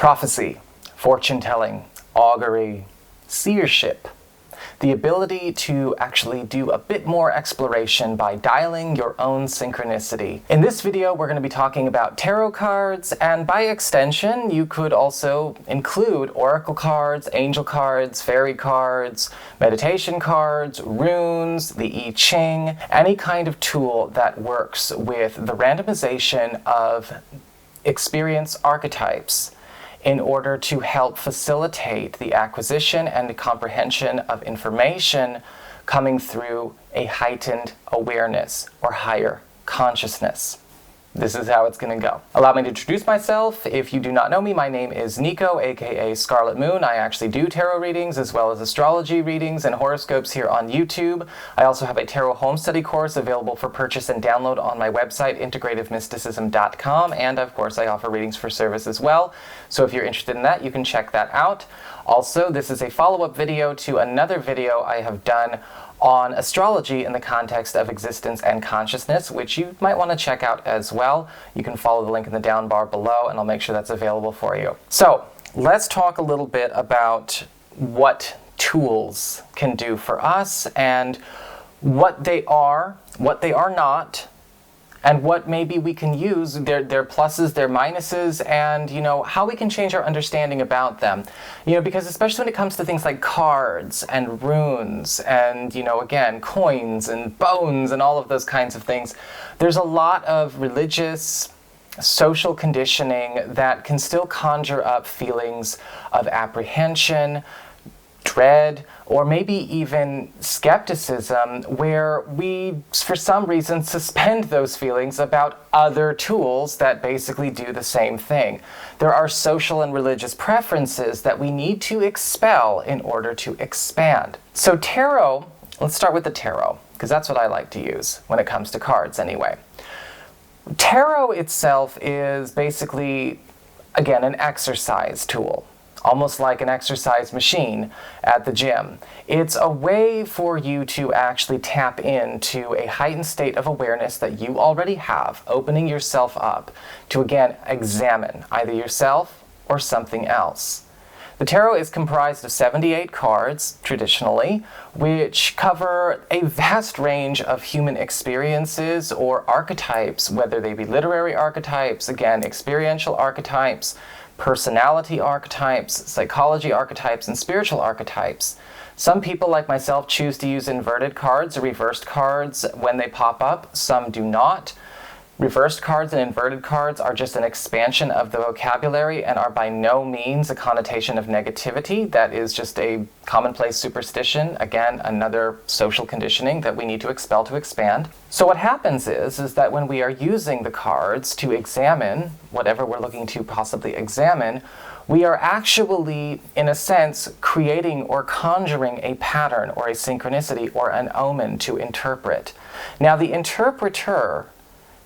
Prophecy, fortune-telling, augury, seership. The ability to actually do a bit more exploration by dialing your own synchronicity. In this video, we're going to be talking about tarot cards, and by extension, you could also include oracle cards, angel cards, fairy cards, meditation cards, runes, the I Ching, any kind of tool that works with the randomization of experience archetypes in order to help facilitate the acquisition and the comprehension of information coming through a heightened awareness or higher consciousness. This is how it's going to go. Allow me to introduce myself. If you do not know me, my name is Nico, aka Scarlet Moon. I actually do tarot readings as well as astrology readings and horoscopes here on YouTube. I also have a tarot home study course available for purchase and download on my website, integrativemysticism.com, and of course I offer readings for service as well. So if you're interested in that, you can check that out. Also, this is a follow-up video to another video I have done on astrology in the context of existence and consciousness, which you might want to check out as well. You can follow the link in the down bar below, and I'll make sure that's available for you. So let's talk a little bit about what tools can do for us and what they are not, and what maybe we can use, their pluses, their minuses, and how we can change our understanding about them. Because especially when it comes to things like cards and runes and again, coins and bones and all of those kinds of things, there's a lot of religious, social conditioning that can still conjure up feelings of apprehension, dread, or maybe even skepticism, where we, for some reason, suspend those feelings about other tools that basically do the same thing. There are social and religious preferences that we need to expel in order to expand. So tarot, let's start with the tarot, because that's what I like to use when it comes to cards anyway. Tarot itself is basically, again, an exercise tool. Almost like an exercise machine at the gym. It's a way for you to actually tap into a heightened state of awareness that you already have, opening yourself up to, again, examine either yourself or something else. The tarot is comprised of 78 cards, traditionally, which cover a vast range of human experiences or archetypes, whether they be literary archetypes, again, experiential archetypes, personality archetypes, psychology archetypes, and spiritual archetypes. Some people, like myself, choose to use inverted cards or reversed cards when they pop up. Some do not. Reversed cards and inverted cards are just an expansion of the vocabulary and are by no means a connotation of negativity. That is just a commonplace superstition. Again, another social conditioning that we need to expel to expand. So what happens is that when we are using the cards to examine whatever we're looking to possibly examine, we are actually, in a sense, creating or conjuring a pattern or a synchronicity or an omen to interpret. Now, the interpreter,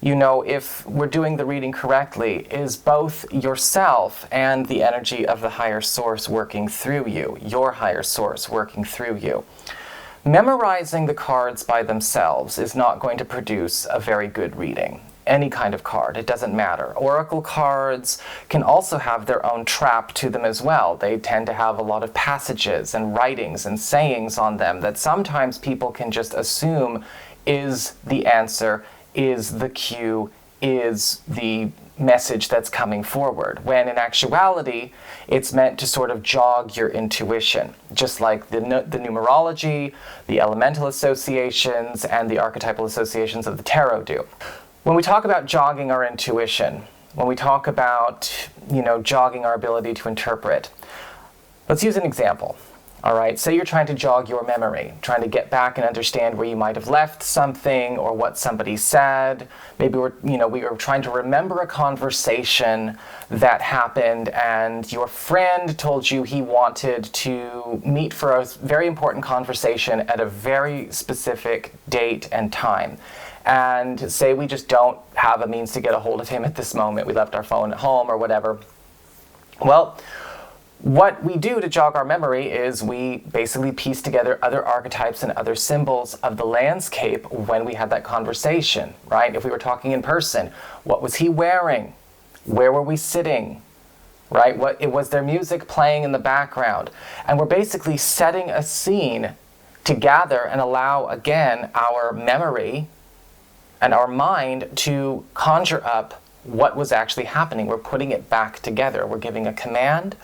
if we're doing the reading correctly, is both yourself and the energy of the higher source working through you, your higher source working through you. Memorizing the cards by themselves is not going to produce a very good reading. Any kind of card, it doesn't matter. Oracle cards can also have their own trap to them as well. They tend to have a lot of passages and writings and sayings on them that sometimes people can just assume is the answer, is the cue, is the message that's coming forward, when in actuality it's meant to sort of jog your intuition, just like the numerology, the elemental associations, and the archetypal associations of the tarot do. When we talk about jogging our intuition, when we talk about jogging our ability to interpret, let's use an example. All right, say you're trying to jog your memory, trying to get back and understand where you might have left something or what somebody said. Maybe we were trying to remember a conversation that happened and your friend told you he wanted to meet for a very important conversation at a very specific date and time. And say we just don't have a means to get a hold of him at this moment. We left our phone at home or whatever. Well, what we do to jog our memory is we basically piece together other archetypes and other symbols of the landscape when we had that conversation, right? If we were talking in person, what was he wearing? Where were we sitting? right? Was there music playing in the background? And we're basically setting a scene to gather and allow, again, our memory and our mind to conjure up what was actually happening. We're putting it back together. We're giving a command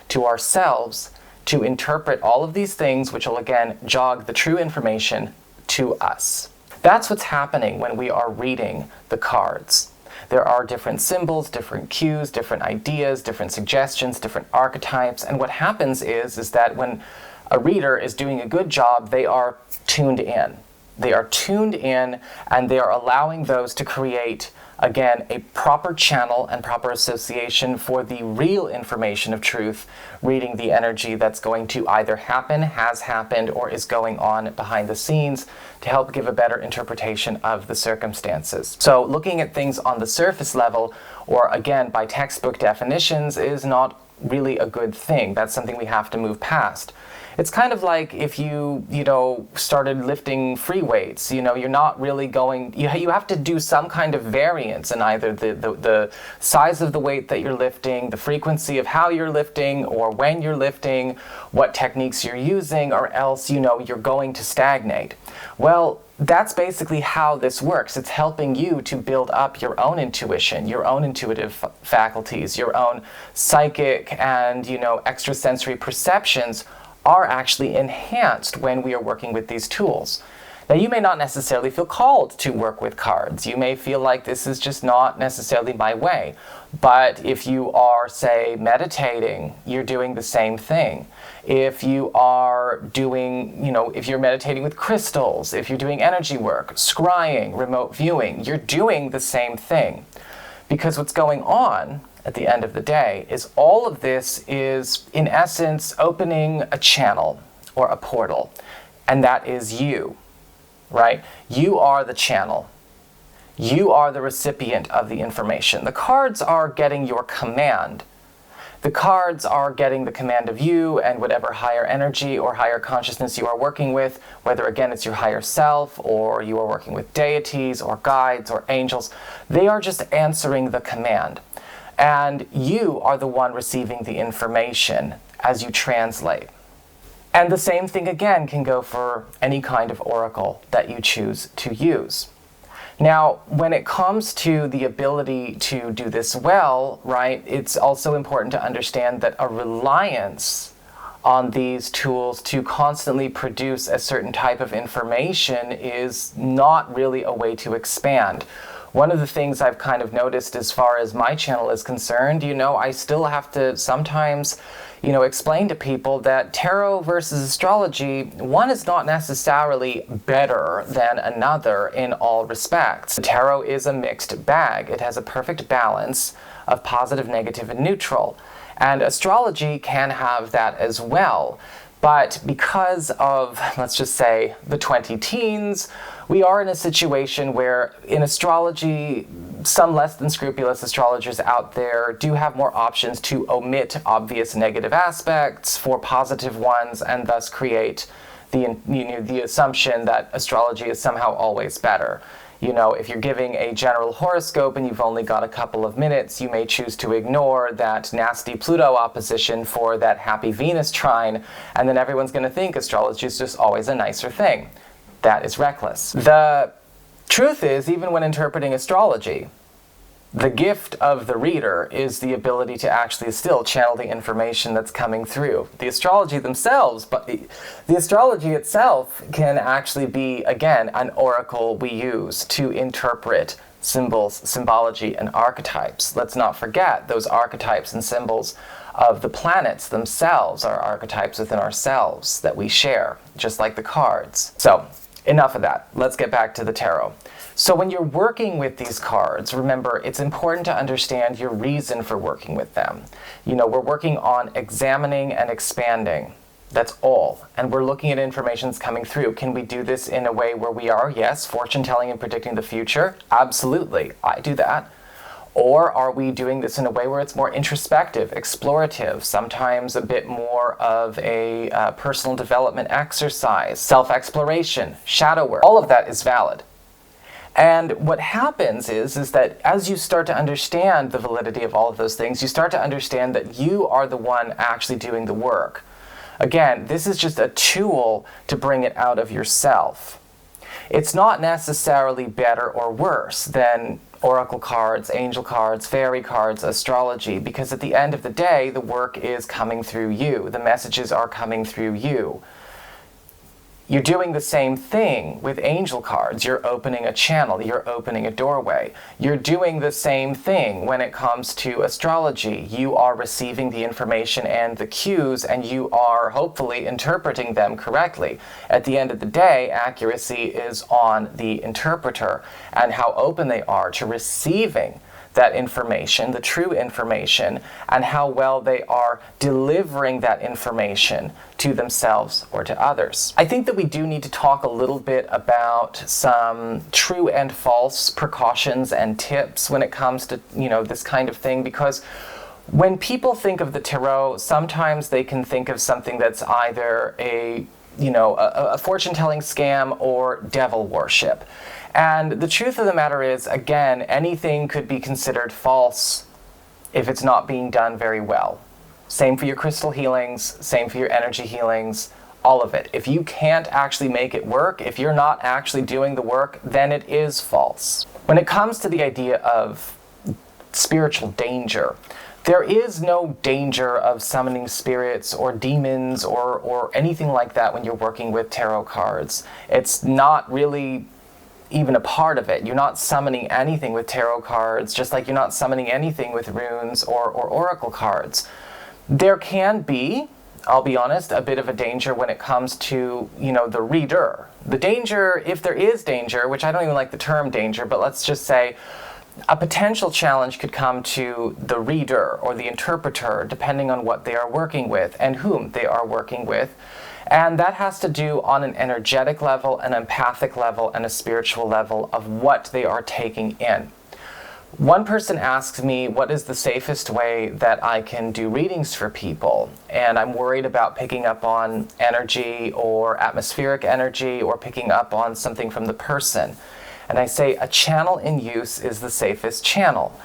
to ourselves to interpret all of these things, which will, again, jog the true information to us. That's what's happening when we are reading the cards. There are different symbols, different cues, different ideas, different suggestions, different archetypes, and what happens is that when a reader is doing a good job, they are tuned in. They are tuned in, and they are allowing those to create, again, a proper channel and proper association for the real information of truth, reading the energy that's going to either happen, has happened, or is going on behind the scenes to help give a better interpretation of the circumstances. So looking at things on the surface level, or again, by textbook definitions, is not really a good thing. That's something we have to move past. It's kind of like if you started lifting free weights. You're not really going, you have to do some kind of variance in either the size of the weight that you're lifting, the frequency of how you're lifting, or when you're lifting, what techniques you're using, or else, you're going to stagnate. Well, that's basically how this works. It's helping you to build up your own intuition, your own intuitive faculties, your own psychic and, extrasensory perceptions are actually enhanced when we are working with these tools. Now, you may not necessarily feel called to work with cards. You may feel like this is just not necessarily my way. But if you are, say, meditating, you're doing the same thing. If you are doing, if you're meditating with crystals, if you're doing energy work, scrying, remote viewing, you're doing the same thing. Because what's going on at the end of the day is all of this is, in essence, opening a channel or a portal. And that is you, right? You are the channel. You are the recipient of the information. The cards are getting your command. The cards are getting the command of you and whatever higher energy or higher consciousness you are working with, whether, again, it's your higher self or you are working with deities or guides or angels. They are just answering the command. And you are the one receiving the information as you translate. And the same thing, again, can go for any kind of oracle that you choose to use. Now, when it comes to the ability to do this well, right, it's also important to understand that a reliance on these tools to constantly produce a certain type of information is not really a way to expand. One of the things I've kind of noticed as far as my channel is concerned, I still have to sometimes, explain to people that tarot versus astrology, one is not necessarily better than another in all respects. Tarot is a mixed bag. It has a perfect balance of positive, negative, and neutral. And astrology can have that as well. But because of, let's just say, the 20-teens, we are in a situation where in astrology, some less than scrupulous astrologers out there do have more options to omit obvious negative aspects for positive ones and thus create the assumption that astrology is somehow always better. If you're giving a general horoscope and you've only got a couple of minutes, you may choose to ignore that nasty Pluto opposition for that happy Venus trine, and then everyone's going to think astrology is just always a nicer thing. That is reckless. The truth is, even when interpreting astrology, the gift of the reader is the ability to actually still channel the information that's coming through. The astrology itself can actually be, again, an oracle we use to interpret symbols, symbology, and archetypes. Let's not forget those archetypes and symbols of the planets themselves are archetypes within ourselves that we share, just like the cards. So, enough of that. Let's get back to the tarot. So when you're working with these cards, remember, it's important to understand your reason for working with them. We're working on examining and expanding. That's all. And we're looking at information that's coming through. Can we do this in a way where we are, yes, fortune telling and predicting the future? Absolutely. I do that. Or are we doing this in a way where it's more introspective, explorative, sometimes a bit more of a personal development exercise, self-exploration, shadow work? All of that is valid. And what happens is that as you start to understand the validity of all of those things, you start to understand that you are the one actually doing the work. Again, this is just a tool to bring it out of yourself. It's not necessarily better or worse than oracle cards, angel cards, fairy cards, astrology, because at the end of the day, the work is coming through you. The messages are coming through you. You're doing the same thing with angel cards. You're opening a channel. You're opening a doorway. You're doing the same thing when it comes to astrology. You are receiving the information and the cues, and you are hopefully interpreting them correctly. At the end of the day, accuracy is on the interpreter and how open they are to receiving that information, the true information, and how well they are delivering that information to themselves or to others. I think that we do need to talk a little bit about some true and false precautions and tips when it comes to, this kind of thing, because when people think of the tarot, sometimes they can think of something that's either a fortune-telling scam or devil worship. And the truth of the matter is, again, anything could be considered false if it's not being done very well. Same for your crystal healings, same for your energy healings, all of it. If you can't actually make it work, if you're not actually doing the work, then it is false. When it comes to the idea of spiritual danger, there is no danger of summoning spirits or demons or anything like that when you're working with tarot cards. It's not really even a part of it. You're not summoning anything with tarot cards, just like you're not summoning anything with runes or oracle cards. There can be, I'll be honest, a bit of a danger when it comes to, the reader. The danger, if there is danger, which I don't even like the term danger, but let's just say a potential challenge could come to the reader or the interpreter, depending on what they are working with and whom they are working with. And that has to do on an energetic level, an empathic level, and a spiritual level of what they are taking in. One person asked me, what is the safest way that I can do readings for people? And I'm worried about picking up on energy or atmospheric energy or picking up on something from the person. And I say a channel in use is the safest channel.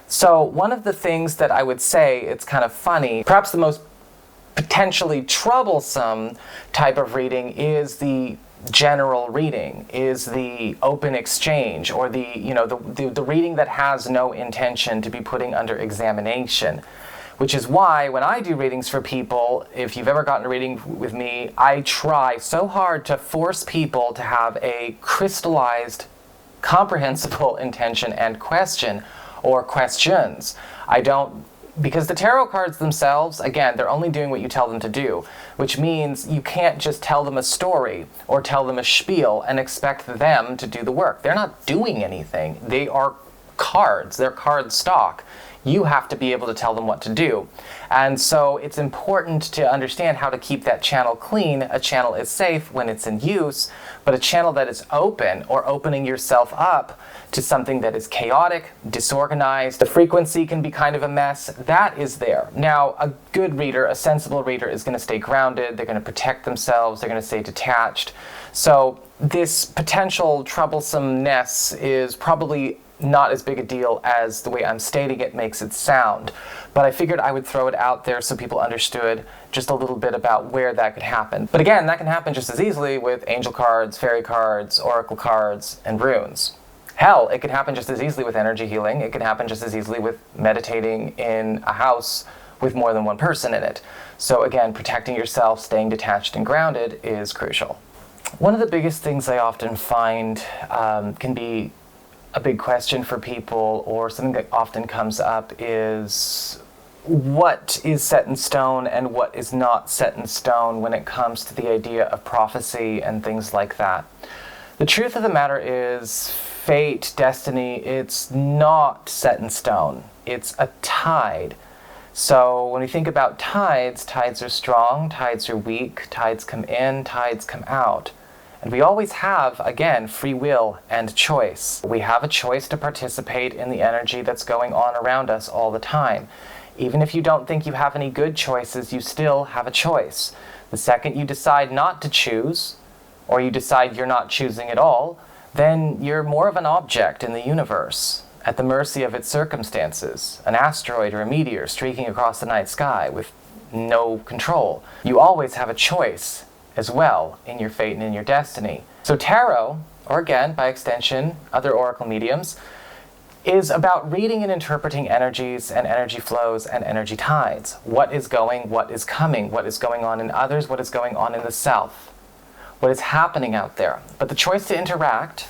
So one of the things that I would say, it's kind of funny, perhaps the most potentially troublesome type of reading is the general reading, is the open exchange, or the reading that has no intention to be putting under examination. Which is why when I do readings for people, if you've ever gotten a reading with me, I try so hard to force people to have a crystallized, comprehensible intention and question or questions. Because the tarot cards themselves, again, they're only doing what you tell them to do, which means you can't just tell them a story or tell them a spiel and expect them to do the work. They're not doing anything. They are cards. They're card stock. You have to be able to tell them what to do. And so it's important to understand how to keep that channel clean. A channel is safe when it's in use, but a channel that is open or opening yourself up to something that is chaotic, disorganized, the frequency can be kind of a mess, that is there. Now, a good reader, a sensible reader is going to stay grounded, they're going to protect themselves, they're going to stay detached. So this potential troublesomeness is probably not as big a deal as the way I'm stating it makes it sound. But I figured I would throw it out there so people understood just a little bit about where that could happen. But again, that can happen just as easily with angel cards, fairy cards, oracle cards, and runes. Hell, it can happen just as easily with energy healing. It can happen just as easily with meditating in a house with more than one person in it. So again, protecting yourself, staying detached and grounded is crucial. One of the biggest things I often find can be a big question for people, or something that often comes up, is what is set in stone and what is not set in stone when it comes to the idea of prophecy and things like that. The truth of the matter is, fate, destiny, it's not set in stone. It's a tide. So when we think about tides, tides are strong, tides are weak, tides come in, tides come out. And we always have, again, free will and choice. We have a choice to participate in the energy that's going on around us all the time. Even if you don't think you have any good choices, you still have a choice. The second you decide not to choose, or you decide you're not choosing at all, then you're more of an object in the universe, at the mercy of its circumstances, an asteroid or a meteor streaking across the night sky with no control. You always have a choice as well in your fate and in your destiny. So tarot, or again, by extension, other oracle mediums, is about reading and interpreting energies and energy flows and energy tides. What is going, what is coming, what is going on in others, what is going on in the self, what is happening out there. But the choice to interact,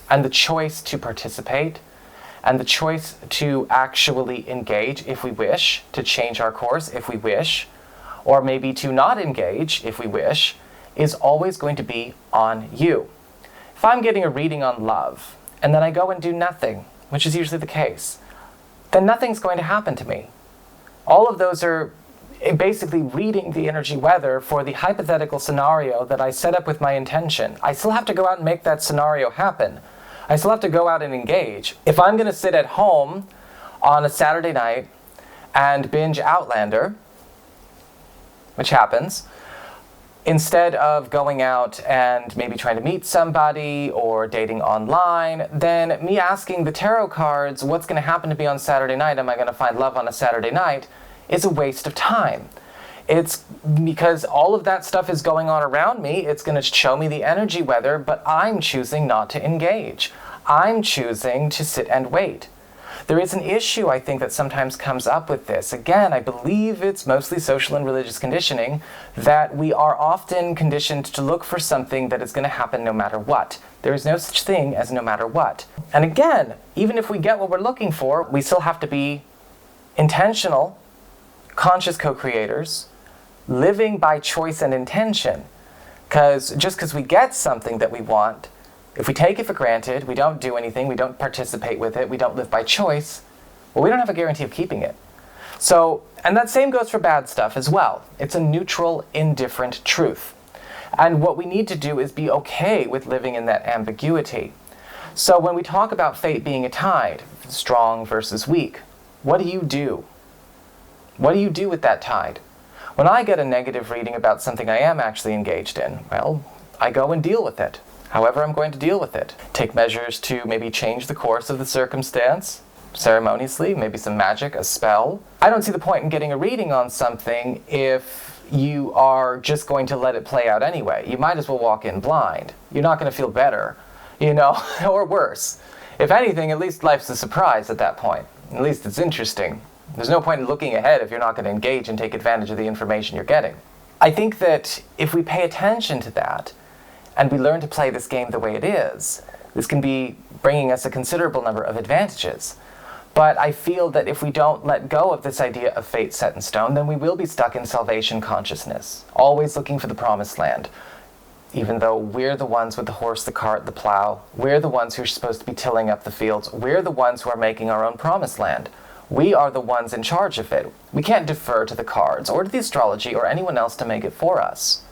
and the choice to participate, and the choice to actually engage if we wish, to change our course if we wish, or maybe to not engage if we wish, is always going to be on you. If I'm getting a reading on love, and then I go and do nothing, which is usually the case, then nothing's going to happen to me. All of those are basically reading the energy weather for the hypothetical scenario that I set up with my intention. I still have to go out and make that scenario happen. I still have to go out and engage. If I'm going to sit at home on a Saturday night and binge Outlander, which happens, instead of going out and maybe trying to meet somebody or dating online, then me asking the tarot cards what's going to happen to me on Saturday night, am I going to find love on a Saturday night, is a waste of time. It's because all of that stuff is going on around me. It's going to show me the energy weather, but I'm choosing not to engage. I'm choosing to sit and wait. There is an issue, I think, that sometimes comes up with this. Again, I believe it's mostly social and religious conditioning, that we are often conditioned to look for something that is going to happen no matter what. There is no such thing as no matter what. And again, even if we get what we're looking for, we still have to be intentional, conscious co-creators, living by choice and intention. Because just because we get something that we want, if we take it for granted, we don't do anything, we don't participate with it, we don't live by choice, well, we don't have a guarantee of keeping it. So, and that same goes for bad stuff as well. It's a neutral, indifferent truth. And what we need to do is be okay with living in that ambiguity. So when we talk about fate being a tide, strong versus weak, what do you do? What do you do with that tide? When I get a negative reading about something I am actually engaged in, well, I go and deal with it. However I'm going to deal with it. Take measures to maybe change the course of the circumstance, ceremoniously, maybe some magic, a spell. I don't see the point in getting a reading on something if you are just going to let it play out anyway. You might as well walk in blind. You're not going to feel better, you know, or worse. If anything, at least life's a surprise at that point. At least it's interesting. There's no point in looking ahead if you're not going to engage and take advantage of the information you're getting. I think that if we pay attention to that, and we learn to play this game the way it is, this can be bringing us a considerable number of advantages. But I feel that if we don't let go of this idea of fate set in stone, then we will be stuck in salvation consciousness, always looking for the promised land. Even though we're the ones with the horse, the cart, the plow, we're the ones who are supposed to be tilling up the fields, we're the ones who are making our own promised land. We are the ones in charge of it. We can't defer to the cards or to the astrology or anyone else to make it for us.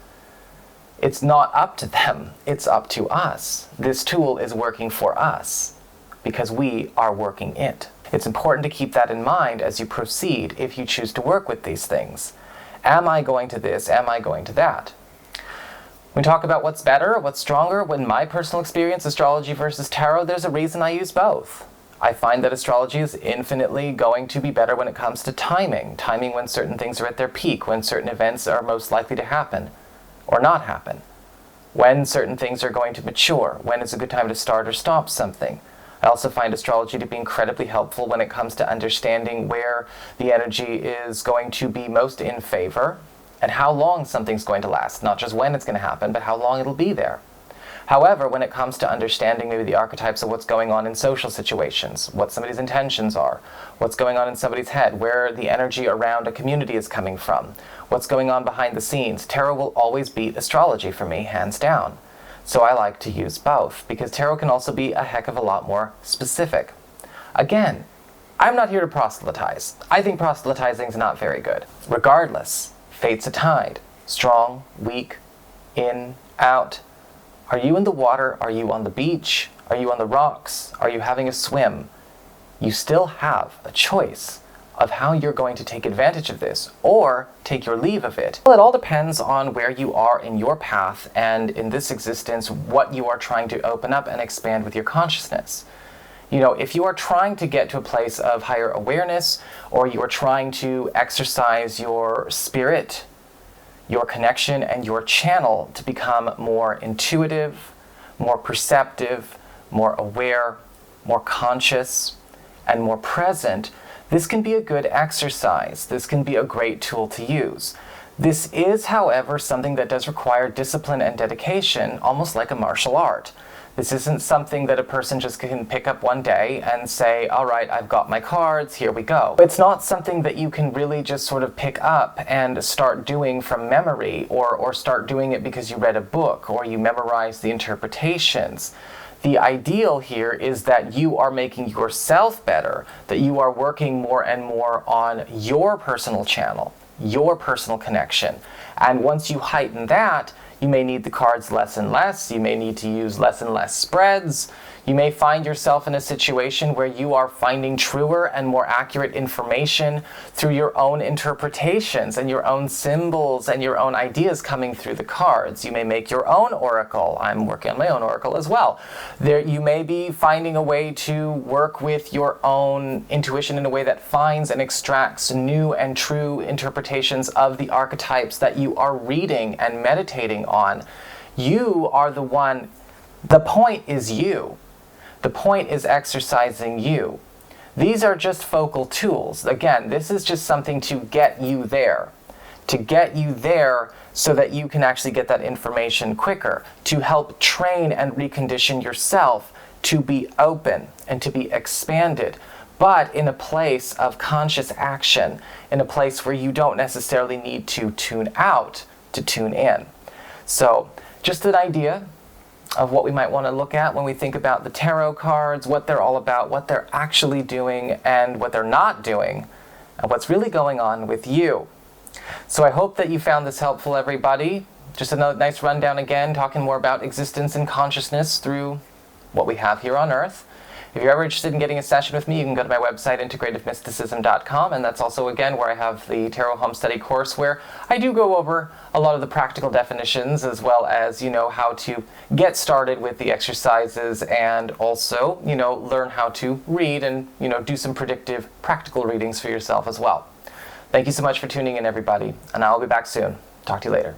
It's not up to them, it's up to us. This tool is working for us because we are working it. It's important to keep that in mind as you proceed if you choose to work with these things. Am I going to this? Am I going to that? When we talk about what's better, what's stronger, in my personal experience, astrology versus tarot, there's a reason I use both. I find that astrology is infinitely going to be better when it comes to timing when certain things are at their peak, when certain events are most likely to happen or not happen, when certain things are going to mature, when it's a good time to start or stop something. I also find astrology to be incredibly helpful when it comes to understanding where the energy is going to be most in favor and how long something's going to last, not just when it's going to happen, but how long it'll be there. However, when it comes to understanding maybe the archetypes of what's going on in social situations, what somebody's intentions are, what's going on in somebody's head, where the energy around a community is coming from, what's going on behind the scenes, tarot will always beat astrology for me, hands down. So I like to use both, because tarot can also be a heck of a lot more specific. Again, I'm not here to proselytize. I think proselytizing is not very good. Regardless, fate's a tide. Strong, weak, in, out. Are you in the water? Are you on the beach? Are you on the rocks? Are you having a swim? You still have a choice of how you're going to take advantage of this or take your leave of it. Well, it all depends on where you are in your path and in this existence, what you are trying to open up and expand with your consciousness. You know, if you are trying to get to a place of higher awareness, or you are trying to exercise your spirit, your connection, and your channel to become more intuitive, more perceptive, more aware, more conscious, and more present, this can be a good exercise. This can be a great tool to use. This is, however, something that does require discipline and dedication, almost like a martial art. This isn't something that a person just can pick up one day and say, all right, I've got my cards, here we go. It's not something that you can really just sort of pick up and start doing from memory, or start doing it because you read a book or you memorize the interpretations. The ideal here is that you are making yourself better, that you are working more and more on your personal channel, your personal connection. And once you heighten that, you may need the cards less and less, you may need to use less and less spreads, you may find yourself in a situation where you are finding truer and more accurate information through your own interpretations and your own symbols and your own ideas coming through the cards. You may make your own oracle. I'm working on my own oracle as well. You may be finding a way to work with your own intuition in a way that finds and extracts new and true interpretations of the archetypes that you are reading and meditating on. You are the one. The point is you. The point is exercising you. These are just focal tools. Again, this is just something to get you there. To get you there so that you can actually get that information quicker. To help train and recondition yourself to be open and to be expanded, but in a place of conscious action, in a place where you don't necessarily need to tune out to tune in. So, just an idea of what we might want to look at when we think about the tarot cards, what they're all about, what they're actually doing, and what they're not doing, and what's really going on with you. So I hope that you found this helpful, everybody. Just a nice rundown again, talking more about existence and consciousness through what we have here on Earth. If you're ever interested in getting a session with me, you can go to my website, integrativemysticism.com, and that's also, again, where I have the Tarot Home Study course, where I do go over a lot of the practical definitions, as well as, how to get started with the exercises, and also, learn how to read and, do some predictive, practical readings for yourself as well. Thank you so much for tuning in, everybody, and I'll be back soon. Talk to you later.